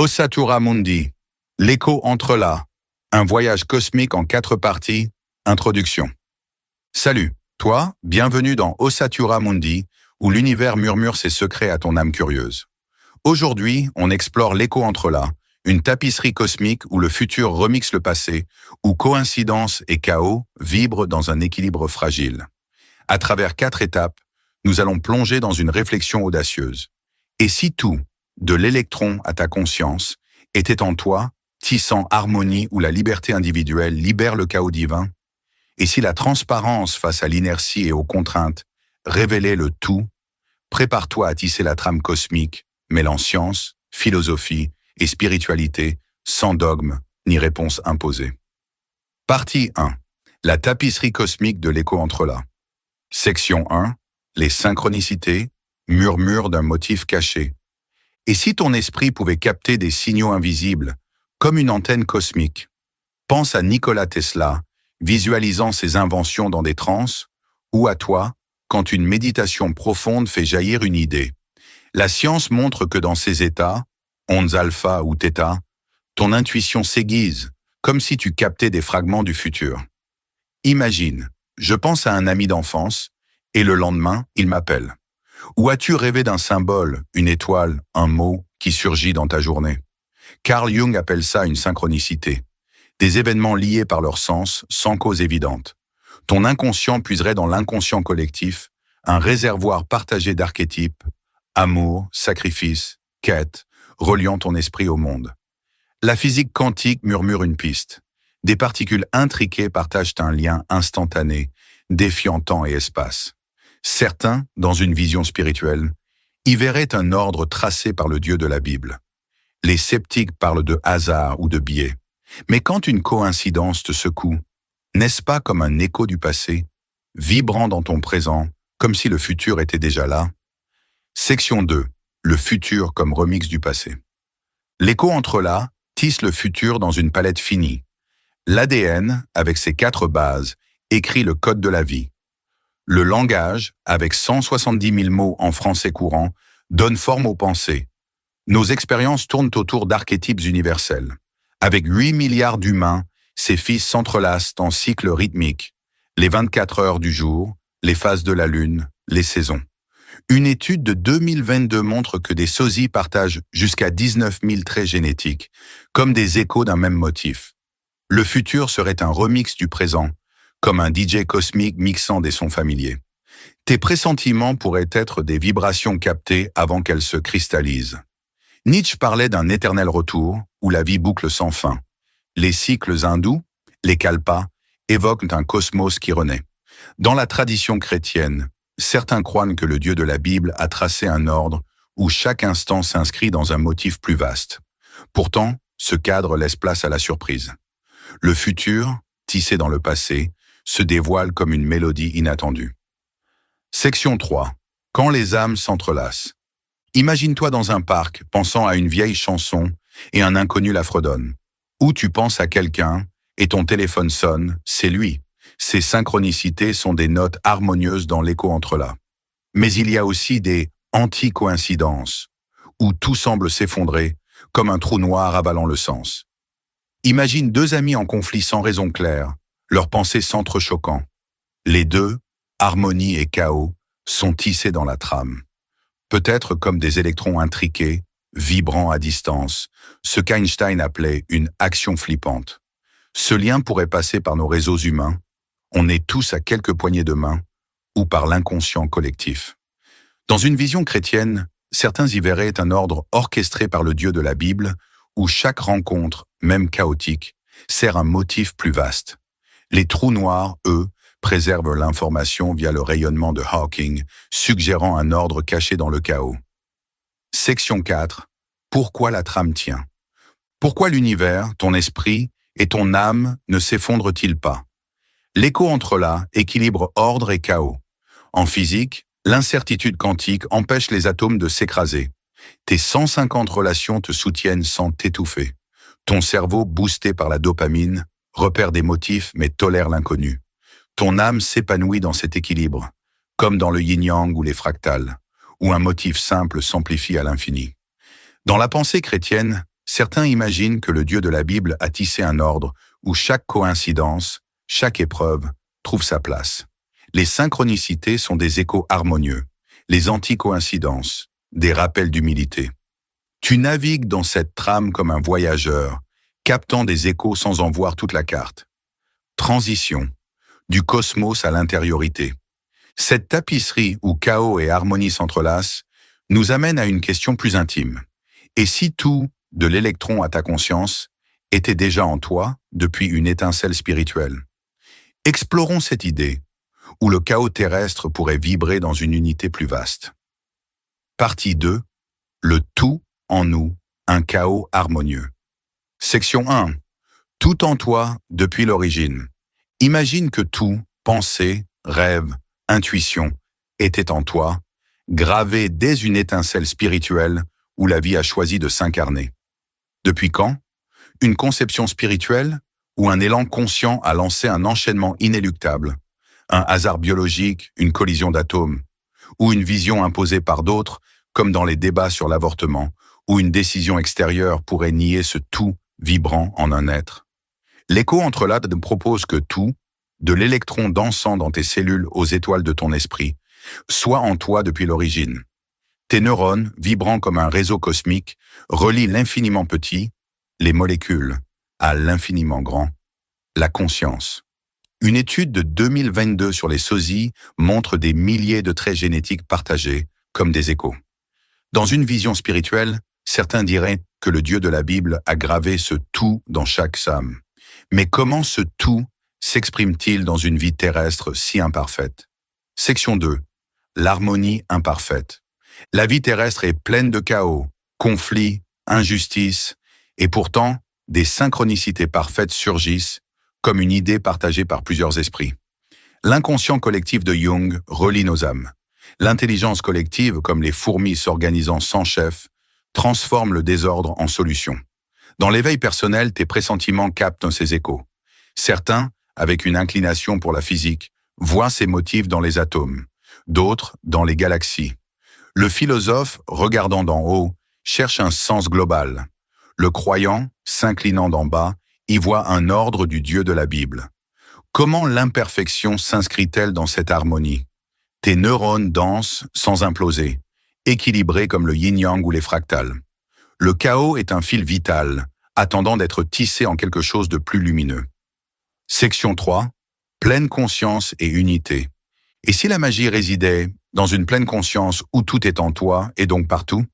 Ossatura Mundi, l'écho entre là, un voyage cosmique en 4 parties, introduction. Salut, toi, bienvenue dans Ossatura Mundi, où l'univers murmure ses secrets à ton âme curieuse. Aujourd'hui, on explore l'écho entre là, une tapisserie cosmique où le futur remixe le passé, où coïncidence et chaos vibrent dans un équilibre fragile. À travers 4 étapes, nous allons plonger dans une réflexion audacieuse. Et si tout, de l'électron à ta conscience, était en toi, tissant harmonie où la liberté individuelle libère le chaos divin? Et si la transparence face à l'inertie et aux contraintes révélait le tout, prépare-toi à tisser la trame cosmique, mêlant science, philosophie et spiritualité, sans dogme ni réponse imposée. Partie 1. La tapisserie cosmique de l'écho entre là. Section 1. Les synchronicités, murmures d'un motif caché. Et si ton esprit pouvait capter des signaux invisibles, comme une antenne cosmique? Pense à Nikola Tesla, visualisant ses inventions dans des transes, ou à toi, quand une méditation profonde fait jaillir une idée. La science montre que dans ces états, ondes alpha ou θ, ton intuition s'aiguise, comme si tu captais des fragments du futur. Imagine, je pense à un ami d'enfance, et le lendemain, il m'appelle. Ou as-tu rêvé d'un symbole, une étoile, un mot qui surgit dans ta journée? Carl Jung appelle ça une synchronicité. Des événements liés par leur sens, sans cause évidente. Ton inconscient puiserait dans l'inconscient collectif, un réservoir partagé d'archétypes, amour, sacrifice, quête, reliant ton esprit au monde. La physique quantique murmure une piste. Des particules intriquées partagent un lien instantané, défiant temps et espace. Certains, dans une vision spirituelle, y verraient un ordre tracé par le Dieu de la Bible. Les sceptiques parlent de hasard ou de biais. Mais quand une coïncidence te secoue, n'est-ce pas comme un écho du passé, vibrant dans ton présent, comme si le futur était déjà là? Section 2. Le futur comme remix du passé. L'écho entre là tisse le futur dans une palette finie. L'ADN, avec ses 4 bases, écrit le code de la vie. Le langage, avec 170 000 mots en français courant, donne forme aux pensées. Nos expériences tournent autour d'archétypes universels. Avec 8 milliards d'humains, ces fils s'entrelacent en cycles rythmiques. Les 24 heures du jour, les phases de la lune, les saisons. Une étude de 2022 montre que des sosies partagent jusqu'à 19 000 traits génétiques, comme des échos d'un même motif. Le futur serait un remix du présent, comme un DJ cosmique mixant des sons familiers. Tes pressentiments pourraient être des vibrations captées avant qu'elles se cristallisent. Nietzsche parlait d'un éternel retour, où la vie boucle sans fin. Les cycles hindous, les kalpas, évoquent un cosmos qui renaît. Dans la tradition chrétienne, certains croient que le Dieu de la Bible a tracé un ordre où chaque instant s'inscrit dans un motif plus vaste. Pourtant, ce cadre laisse place à la surprise. Le futur, tissé dans le passé, se dévoile comme une mélodie inattendue. Section 3. Quand les âmes s'entrelacent. Imagine-toi dans un parc, pensant à une vieille chanson, et un inconnu la fredonne. Ou tu penses à quelqu'un, et ton téléphone sonne, c'est lui. Ces synchronicités sont des notes harmonieuses dans l'écho entre là. Mais il y a aussi des anti-coïncidences, où tout semble s'effondrer, comme un trou noir avalant le sens. Imagine 2 amis en conflit sans raison claire, leurs pensées s'entrechoquant. Les deux, harmonie et chaos, sont tissés dans la trame. Peut-être comme des électrons intriqués, vibrant à distance, ce qu'Einstein appelait une action flippante. Ce lien pourrait passer par nos réseaux humains, on est tous à quelques poignées de main, ou par l'inconscient collectif. Dans une vision chrétienne, certains y verraient un ordre orchestré par le Dieu de la Bible, où chaque rencontre, même chaotique, sert un motif plus vaste. Les trous noirs, eux, préservent l'information via le rayonnement de Hawking, suggérant un ordre caché dans le chaos. Section 4. Pourquoi la trame tient? Pourquoi l'univers, ton esprit et ton âme ne s'effondrent-ils pas? L'écho entre là équilibre ordre et chaos. En physique, l'incertitude quantique empêche les atomes de s'écraser. Tes 150 relations te soutiennent sans t'étouffer. Ton cerveau, boosté par la dopamine, repère des motifs mais tolère l'inconnu. Ton âme s'épanouit dans cet équilibre, comme dans le yin-yang ou les fractales, où un motif simple s'amplifie à l'infini. Dans la pensée chrétienne, Certains imaginent que le Dieu de la Bible a tissé un ordre où chaque coïncidence, chaque épreuve, trouve sa place. Les synchronicités sont des échos harmonieux, les anticoïncidences, des rappels d'humilité. Tu navigues dans cette trame comme un voyageur, captant des échos sans en voir toute la carte. Transition, du cosmos à l'intériorité. Cette tapisserie où chaos et harmonie s'entrelacent nous amène à une question plus intime. Et si tout, de l'électron à ta conscience, était déjà en toi depuis une étincelle spirituelle? Explorons cette idée, où le chaos terrestre pourrait vibrer dans une unité plus vaste. Partie 2. Le tout en nous, un chaos harmonieux. Section 1. Tout en toi depuis l'origine. Imagine que tout, pensée, rêve, intuition, était en toi, gravé dès une étincelle spirituelle où la vie a choisi de s'incarner. Depuis quand? Une conception spirituelle ou un élan conscient a lancé un enchaînement inéluctable, un hasard biologique, une collision d'atomes, ou une vision imposée par d'autres, comme dans les débats sur l'avortement, où une décision extérieure pourrait nier ce tout vibrant en un être. L'écho entre là nous propose que tout, de l'électron dansant dans tes cellules aux étoiles de ton esprit, soit en toi depuis l'origine. Tes neurones, vibrant comme un réseau cosmique, relient l'infiniment petit, les molécules, à l'infiniment grand, la conscience. Une étude de 2022 sur les sosies montre des milliers de traits génétiques partagés, comme des échos. Dans une vision spirituelle, certains diraient que le Dieu de la Bible a gravé ce tout dans chaque âme. Mais comment ce tout s'exprime-t-il dans une vie terrestre si imparfaite? Section 2. L'harmonie imparfaite. La vie terrestre est pleine de chaos, conflits, injustices, et pourtant, des synchronicités parfaites surgissent comme une idée partagée par plusieurs esprits. L'inconscient collectif de Jung relie nos âmes. L'intelligence collective, comme les fourmis s'organisant sans chef, transforme le désordre en solution. Dans l'éveil personnel, tes pressentiments captent ces échos. Certains, avec une inclination pour la physique, voient ces motifs dans les atomes, d'autres dans les galaxies. Le philosophe, regardant d'en haut, cherche un sens global. Le croyant, s'inclinant d'en bas, y voit un ordre du Dieu de la Bible. Comment l'imperfection s'inscrit-elle dans cette harmonie? Tes neurones dansent sans imploser, équilibrés comme le yin-yang ou les fractales. Le chaos est un fil vital, attendant d'être tissé en quelque chose de plus lumineux. Section 3. Pleine conscience et unité. Et si la magie résidait dans une pleine conscience où tout est en toi et donc partout?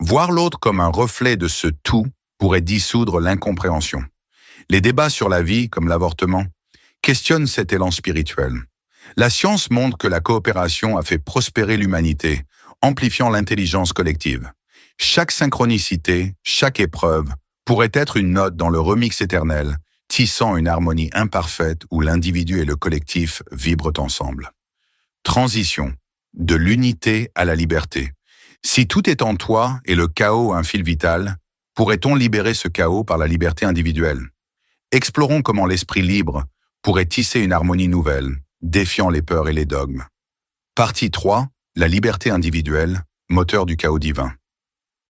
Voir l'autre comme un reflet de ce tout pourrait dissoudre l'incompréhension. Les débats sur la vie, comme l'avortement, questionnent cet élan spirituel. La science montre que la coopération a fait prospérer l'humanité, amplifiant l'intelligence collective. Chaque synchronicité, chaque épreuve, pourrait être une note dans le remix éternel, tissant une harmonie imparfaite où l'individu et le collectif vibrent ensemble. Transition, de l'unité à la liberté. Si tout est en toi et le chaos un fil vital, pourrait-on libérer ce chaos par la liberté individuelle? Explorons comment l'esprit libre pourrait tisser une harmonie nouvelle, défiant les peurs et les dogmes. Partie 3. La liberté individuelle, moteur du chaos divin.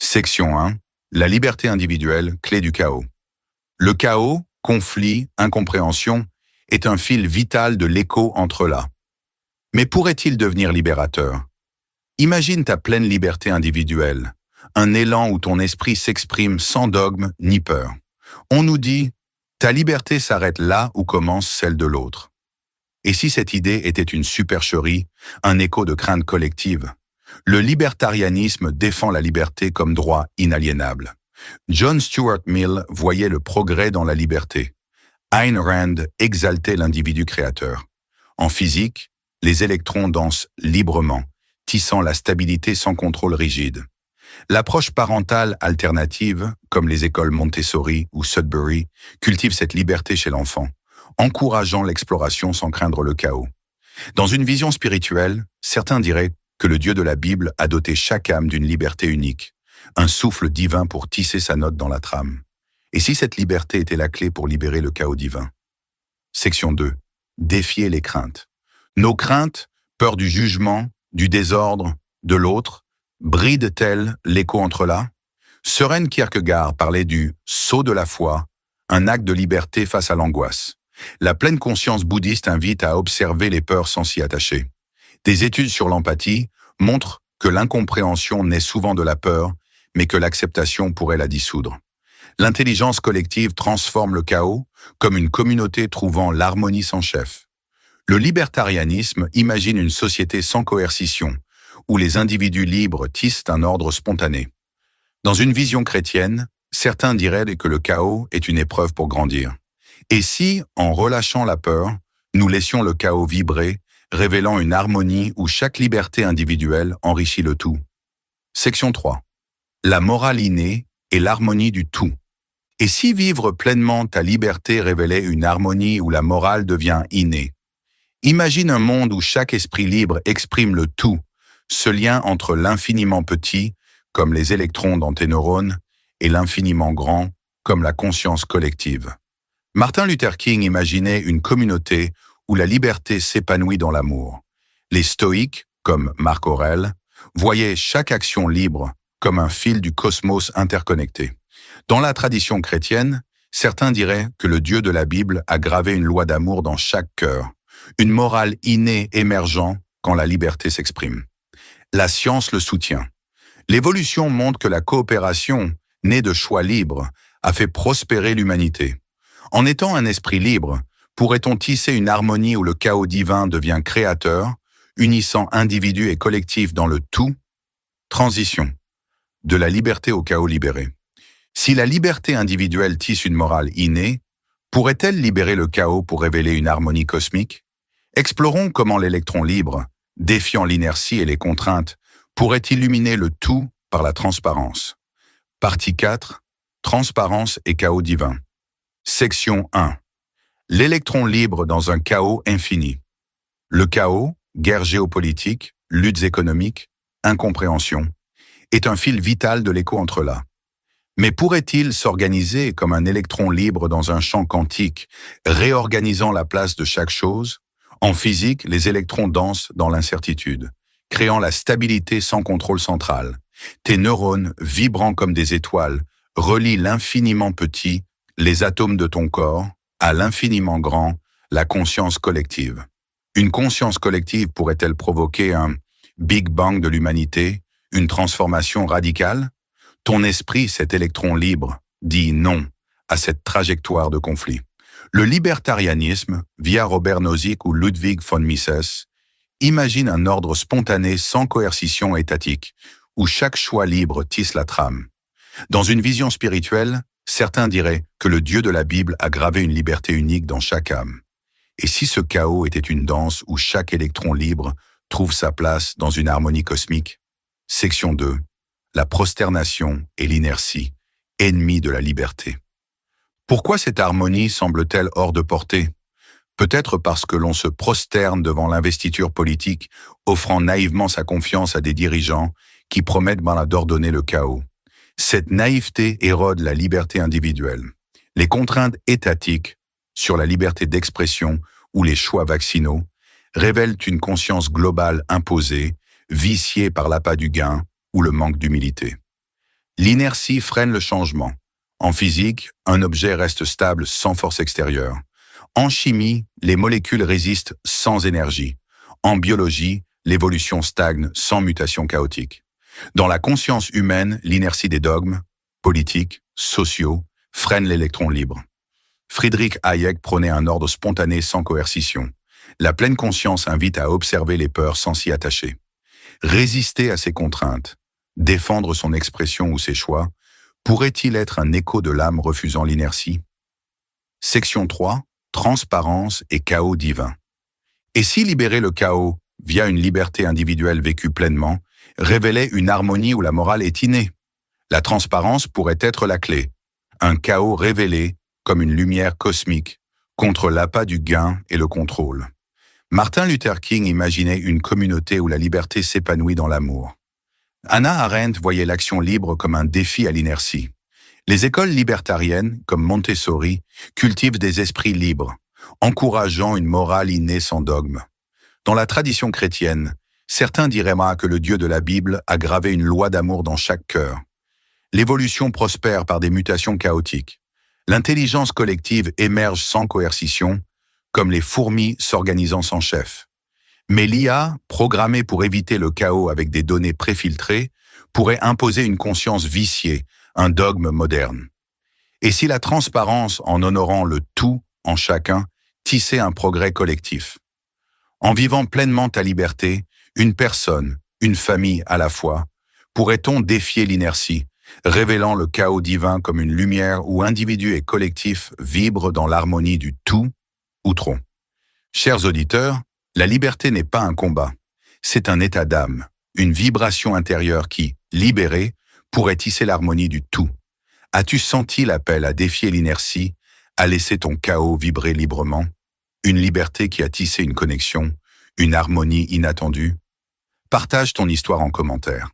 Section 1. La liberté individuelle, clé du chaos. Le chaos, conflit, incompréhension, est un fil vital de l'écho entre là. Mais pourrait-il devenir libérateur? Imagine ta pleine liberté individuelle, un élan où ton esprit s'exprime sans dogme ni peur. On nous dit, ta liberté s'arrête là où commence celle de l'autre. Et si cette idée était une supercherie, un écho de crainte collective? Le libertarianisme défend la liberté comme droit inaliénable. John Stuart Mill voyait le progrès dans la liberté. Ayn Rand exaltait l'individu créateur. En physique, les électrons dansent librement, tissant la stabilité sans contrôle rigide. L'approche parentale alternative, comme les écoles Montessori ou Sudbury, cultive cette liberté chez l'enfant, encourageant l'exploration sans craindre le chaos. Dans une vision spirituelle, certains diraient que le Dieu de la Bible a doté chaque âme d'une liberté unique, un souffle divin pour tisser sa note dans la trame. Et si cette liberté était la clé pour libérer le chaos divin? Section 2. Défier les craintes. Nos craintes, peur du jugement, du désordre, de l'autre, brident-elles l'écho entre là? Søren Kierkegaard parlait du « saut de la foi », un acte de liberté face à l'angoisse. La pleine conscience bouddhiste invite à observer les peurs sans s'y attacher. Des études sur l'empathie montrent que l'incompréhension naît souvent de la peur, mais que l'acceptation pourrait la dissoudre. L'intelligence collective transforme le chaos comme une communauté trouvant l'harmonie sans chef. Le libertarianisme imagine une société sans coercition, où les individus libres tissent un ordre spontané. Dans une vision chrétienne, certains diraient que le chaos est une épreuve pour grandir. Et si, en relâchant la peur, nous laissions le chaos vibrer, révélant une harmonie où chaque liberté individuelle enrichit le tout? Section 3. La morale innée et l'harmonie du tout. Et si vivre pleinement ta liberté révélait une harmonie où la morale devient innée? Imagine un monde où chaque esprit libre exprime le tout, ce lien entre l'infiniment petit, comme les électrons dans tes neurones, et l'infiniment grand, comme la conscience collective. Martin Luther King imaginait une communauté où la liberté s'épanouit dans l'amour. Les stoïques, comme Marc Aurèle, voyaient chaque action libre comme un fil du cosmos interconnecté. Dans la tradition chrétienne, certains diraient que le Dieu de la Bible a gravé une loi d'amour dans chaque cœur, une morale innée émergeant quand la liberté s'exprime. La science le soutient. L'évolution montre que la coopération, née de choix libres, a fait prospérer l'humanité. En étant un esprit libre, pourrait-on tisser une harmonie où le chaos divin devient créateur, unissant individus et collectifs dans le tout? Transition. De la liberté au chaos libéré. Si la liberté individuelle tisse une morale innée, pourrait-elle libérer le chaos pour révéler une harmonie cosmique? Explorons comment l'électron libre, défiant l'inertie et les contraintes, pourrait illuminer le tout par la transparence. Partie 4. Transparence et chaos divin. Section 1. L'électron libre dans un chaos infini. Le chaos, guerre géopolitique, luttes économiques, incompréhension, est un fil vital de l'écho-entrelac. Mais pourrait-il s'organiser comme un électron libre dans un champ quantique, réorganisant la place de chaque chose? En physique, les électrons dansent dans l'incertitude, créant la stabilité sans contrôle central. Tes neurones, vibrant comme des étoiles, relient l'infiniment petit, les atomes de ton corps, à l'infiniment grand, la conscience collective. Une conscience collective pourrait-elle provoquer un Big Bang de l'humanité, une transformation radicale? Ton esprit, cet électron libre, dit non à cette trajectoire de conflit. Le libertarianisme, via Robert Nozick ou Ludwig von Mises, imagine un ordre spontané sans coercition étatique, où chaque choix libre tisse la trame. Dans une vision spirituelle, certains diraient que le Dieu de la Bible a gravé une liberté unique dans chaque âme. Et si ce chaos était une danse où chaque électron libre trouve sa place dans une harmonie cosmique? Section 2. La prosternation et l'inertie, ennemis de la liberté. Pourquoi cette harmonie semble-t-elle hors de portée? Peut-être parce que l'on se prosterne devant l'investiture politique, offrant naïvement sa confiance à des dirigeants qui promettent d'ordonner le chaos. Cette naïveté érode la liberté individuelle. Les contraintes étatiques sur la liberté d'expression ou les choix vaccinaux révèlent une conscience globale imposée, viciée par l'appât du gain ou le manque d'humilité. L'inertie freine le changement. En physique, un objet reste stable sans force extérieure. En chimie, les molécules résistent sans énergie. En biologie, l'évolution stagne sans mutation chaotique. Dans la conscience humaine, l'inertie des dogmes, politiques, sociaux, freine l'électron libre. Friedrich Hayek prônait un ordre spontané sans coercition. La pleine conscience invite à observer les peurs sans s'y attacher. Résister à ces contraintes, défendre son expression ou ses choix, pourrait-il être un écho de l'âme refusant l'inertie? Section 3. Transparence et chaos divin. Et si libérer le chaos, via une liberté individuelle vécue pleinement, révélait une harmonie où la morale est innée? La transparence pourrait être la clé. Un chaos révélé comme une lumière cosmique, contre l'appât du gain et le contrôle. Martin Luther King imaginait une communauté où la liberté s'épanouit dans l'amour. Hannah Arendt voyait l'action libre comme un défi à l'inertie. Les écoles libertariennes, comme Montessori, cultivent des esprits libres, encourageant une morale innée sans dogme. Dans la tradition chrétienne, certains diraient que le Dieu de la Bible a gravé une loi d'amour dans chaque cœur. L'évolution prospère par des mutations chaotiques. L'intelligence collective émerge sans coercition, comme les fourmis s'organisant sans chef. Mais l'IA, programmée pour éviter le chaos avec des données préfiltrées, pourrait imposer une conscience viciée, un dogme moderne. Et si la transparence, en honorant le tout en chacun, tissait un progrès collectif? En vivant pleinement ta liberté, une personne, une famille à la fois, pourrait-on défier l'inertie, révélant le chaos divin comme une lumière où individu et collectif vibrent dans l'harmonie du tout ou trop? Chers auditeurs, la liberté n'est pas un combat, c'est un état d'âme, une vibration intérieure qui, libérée, pourrait tisser l'harmonie du tout. As-tu senti l'appel à défier l'inertie, à laisser ton chaos vibrer librement? Une liberté qui a tissé une connexion, une harmonie inattendue? Partage ton histoire en commentaire.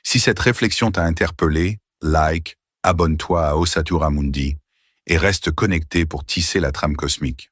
Si cette réflexion t'a interpellé, like, abonne-toi à Ossatura Mundi et reste connecté pour tisser la trame cosmique.